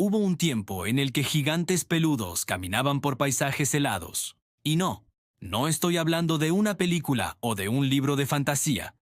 Hubo un tiempo en el que gigantes peludos caminaban por paisajes helados. Y no estoy hablando de una película o de un libro de fantasía.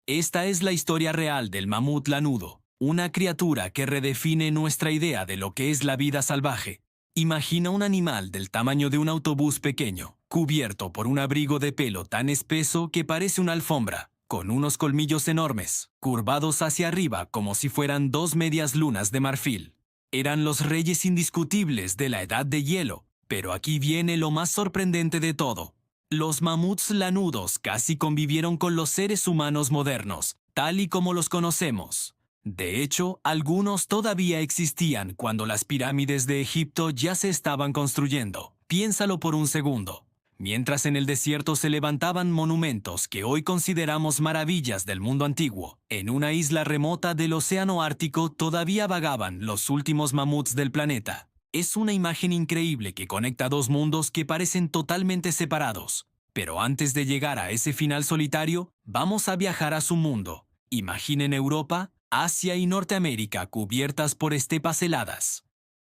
Esta es la historia real del mamut lanudo, una criatura que redefine nuestra idea de lo que es la vida salvaje. Imagina un animal del tamaño de un autobús pequeño, cubierto por un abrigo de pelo tan espeso que parece una alfombra, con unos colmillos enormes, curvados hacia arriba como si fueran dos medias lunas de marfil. Eran los reyes indiscutibles de la edad de hielo, pero aquí viene lo más sorprendente de todo. Los mamuts lanudos casi convivieron con los seres humanos modernos, tal y como los conocemos. De hecho, algunos todavía existían cuando las pirámides de Egipto ya se estaban construyendo. Piénsalo por un segundo. Mientras en el desierto se levantaban monumentos que hoy consideramos maravillas del mundo antiguo, en una isla remota del océano Ártico todavía vagaban los últimos mamuts del planeta. Es una imagen increíble que conecta dos mundos que parecen totalmente separados. Pero antes de llegar a ese final solitario, vamos a viajar a su mundo. Imaginen Europa, Asia y Norteamérica cubiertas por estepas heladas.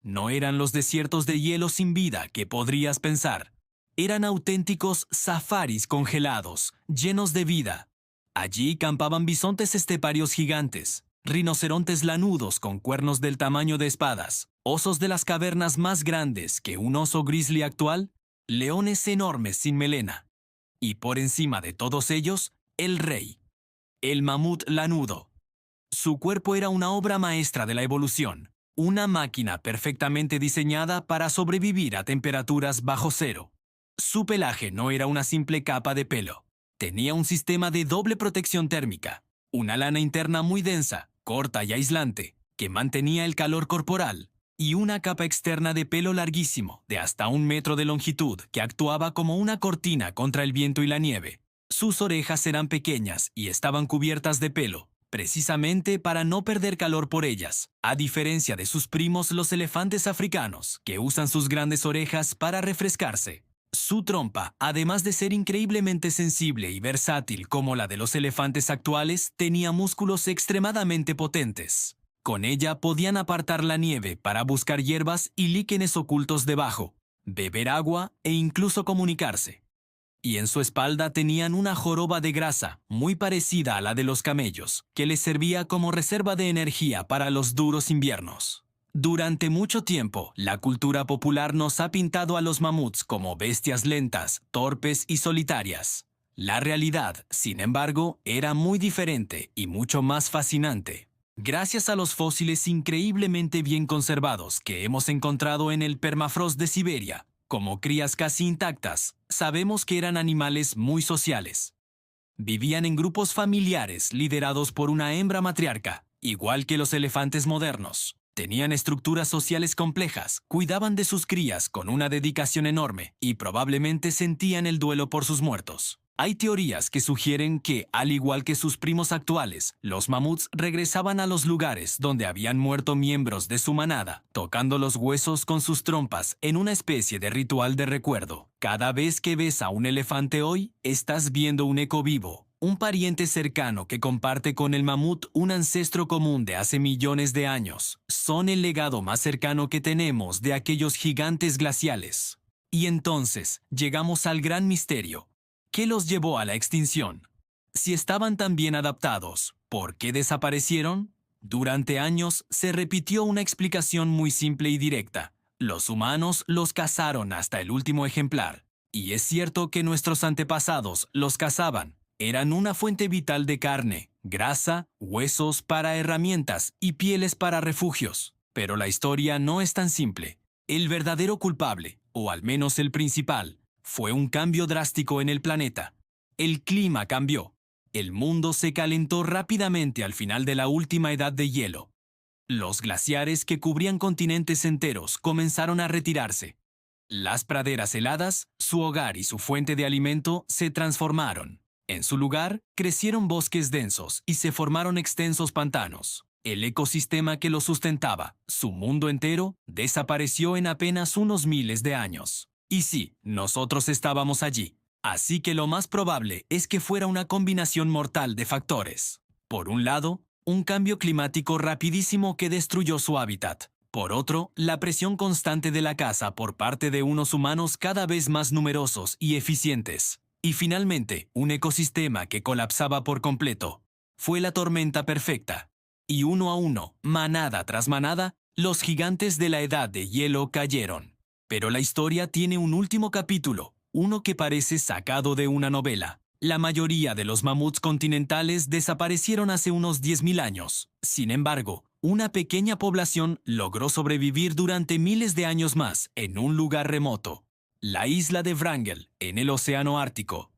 No eran los desiertos de hielo sin vida que podrías pensar. Eran auténticos safaris congelados, llenos de vida. Allí campaban bisontes esteparios gigantes, rinocerontes lanudos con cuernos del tamaño de espadas, osos de las cavernas más grandes que un oso grizzly actual, leones enormes sin melena. Y por encima de todos ellos, el rey, el mamut lanudo. Su cuerpo era una obra maestra de la evolución, una máquina perfectamente diseñada para sobrevivir a temperaturas bajo cero. Su pelaje no era una simple capa de pelo. Tenía un sistema de doble protección térmica, una lana interna muy densa, corta y aislante, que mantenía el calor corporal, y una capa externa de pelo larguísimo, de hasta 1 metro de longitud, que actuaba como una cortina contra el viento y la nieve. Sus orejas eran pequeñas y estaban cubiertas de pelo, precisamente para no perder calor por ellas, a diferencia de sus primos los elefantes africanos, que usan sus grandes orejas para refrescarse. Su trompa, además de ser increíblemente sensible y versátil como la de los elefantes actuales, tenía músculos extremadamente potentes. Con ella podían apartar la nieve para buscar hierbas y líquenes ocultos debajo, beber agua e incluso comunicarse. Y en su espalda tenían una joroba de grasa, muy parecida a la de los camellos, que les servía como reserva de energía para los duros inviernos. Durante mucho tiempo, la cultura popular nos ha pintado a los mamuts como bestias lentas, torpes y solitarias. La realidad, sin embargo, era muy diferente y mucho más fascinante. Gracias a los fósiles increíblemente bien conservados que hemos encontrado en el permafrost de Siberia, como crías casi intactas, sabemos que eran animales muy sociales. Vivían en grupos familiares liderados por una hembra matriarca, igual que los elefantes modernos. Tenían estructuras sociales complejas, cuidaban de sus crías con una dedicación enorme y probablemente sentían el duelo por sus muertos. Hay teorías que sugieren que, al igual que sus primos actuales, los mamuts regresaban a los lugares donde habían muerto miembros de su manada, tocando los huesos con sus trompas en una especie de ritual de recuerdo. Cada vez que ves a un elefante hoy, estás viendo un eco vivo. Un pariente cercano que comparte con el mamut un ancestro común de hace millones de años. Son el legado más cercano que tenemos de aquellos gigantes glaciales. Y entonces, llegamos al gran misterio. ¿Qué los llevó a la extinción? Si estaban tan bien adaptados, ¿por qué desaparecieron? Durante años se repitió una explicación muy simple y directa. Los humanos los cazaron hasta el último ejemplar. Y es cierto que nuestros antepasados los cazaban. Eran una fuente vital de carne, grasa, huesos para herramientas y pieles para refugios. Pero la historia no es tan simple. El verdadero culpable, o al menos el principal, fue un cambio drástico en el planeta. El clima cambió. El mundo se calentó rápidamente al final de la última edad de hielo. Los glaciares que cubrían continentes enteros comenzaron a retirarse. Las praderas heladas, su hogar y su fuente de alimento, se transformaron. En su lugar, crecieron bosques densos y se formaron extensos pantanos. El ecosistema que lo sustentaba, su mundo entero, desapareció en apenas unos miles de años. Y sí, nosotros estábamos allí. Así que lo más probable es que fuera una combinación mortal de factores. Por un lado, un cambio climático rapidísimo que destruyó su hábitat. Por otro, la presión constante de la caza por parte de unos humanos cada vez más numerosos y eficientes. Y finalmente, un ecosistema que colapsaba por completo. Fue la tormenta perfecta. Y uno a uno, manada tras manada, los gigantes de la edad de hielo cayeron. Pero la historia tiene un último capítulo, uno que parece sacado de una novela. La mayoría de los mamuts continentales desaparecieron hace unos 10.000 años. Sin embargo, una pequeña población logró sobrevivir durante miles de años más en un lugar remoto, la isla de Wrangel, en el Océano Ártico.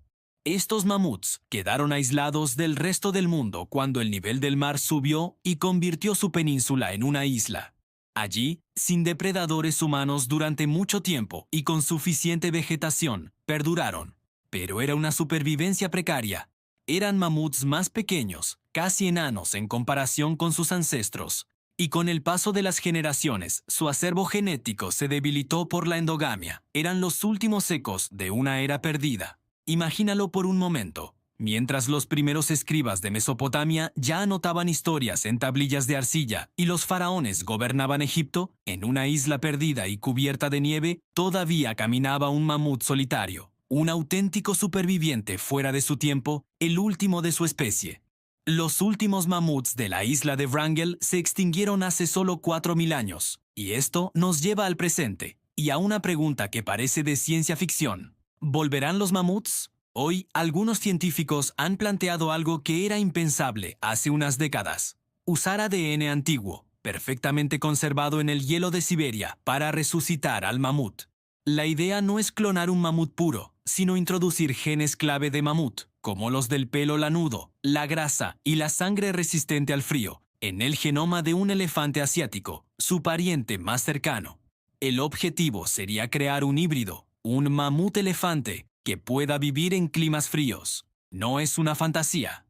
Estos mamuts quedaron aislados del resto del mundo cuando el nivel del mar subió y convirtió su península en una isla. Allí, sin depredadores humanos durante mucho tiempo y con suficiente vegetación, perduraron. Pero era una supervivencia precaria. Eran mamuts más pequeños, casi enanos en comparación con sus ancestros. Y con el paso de las generaciones, su acervo genético se debilitó por la endogamia. Eran los últimos ecos de una era perdida. Imagínalo por un momento. Mientras los primeros escribas de Mesopotamia ya anotaban historias en tablillas de arcilla y los faraones gobernaban Egipto, en una isla perdida y cubierta de nieve, todavía caminaba un mamut solitario. Un auténtico superviviente fuera de su tiempo, el último de su especie. Los últimos mamuts de la isla de Wrangel se extinguieron hace solo 4.000 años, y esto nos lleva al presente, y a una pregunta que parece de ciencia ficción. ¿Volverán los mamuts? Hoy, algunos científicos han planteado algo que era impensable hace unas décadas. Usar ADN antiguo, perfectamente conservado en el hielo de Siberia, para resucitar al mamut. La idea no es clonar un mamut puro, sino introducir genes clave de mamut, como los del pelo lanudo, la grasa y la sangre resistente al frío, en el genoma de un elefante asiático, su pariente más cercano. El objetivo sería crear un híbrido, un mamut elefante, que pueda vivir en climas fríos. No es una fantasía.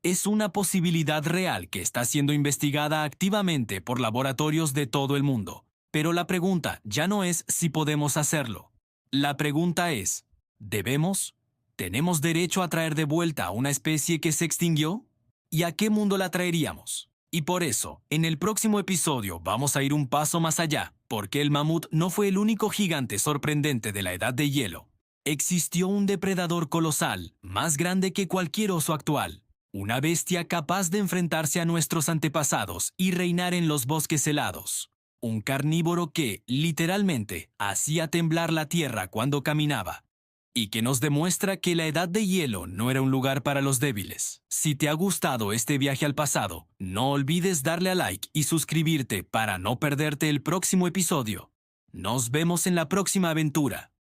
Es una posibilidad real que está siendo investigada activamente por laboratorios de todo el mundo. Pero la pregunta ya no es si podemos hacerlo. La pregunta es, ¿debemos? ¿Tenemos derecho a traer de vuelta a una especie que se extinguió? ¿Y a qué mundo la traeríamos? Y por eso, en el próximo episodio vamos a ir un paso más allá, porque el mamut no fue el único gigante sorprendente de la edad de hielo. Existió un depredador colosal, más grande que cualquier oso actual. Una bestia capaz de enfrentarse a nuestros antepasados y reinar en los bosques helados. Un carnívoro que, literalmente, hacía temblar la tierra cuando caminaba. Y que nos demuestra que la edad de hielo no era un lugar para los débiles. Si te ha gustado este viaje al pasado, no olvides darle a like y suscribirte para no perderte el próximo episodio. Nos vemos en la próxima aventura.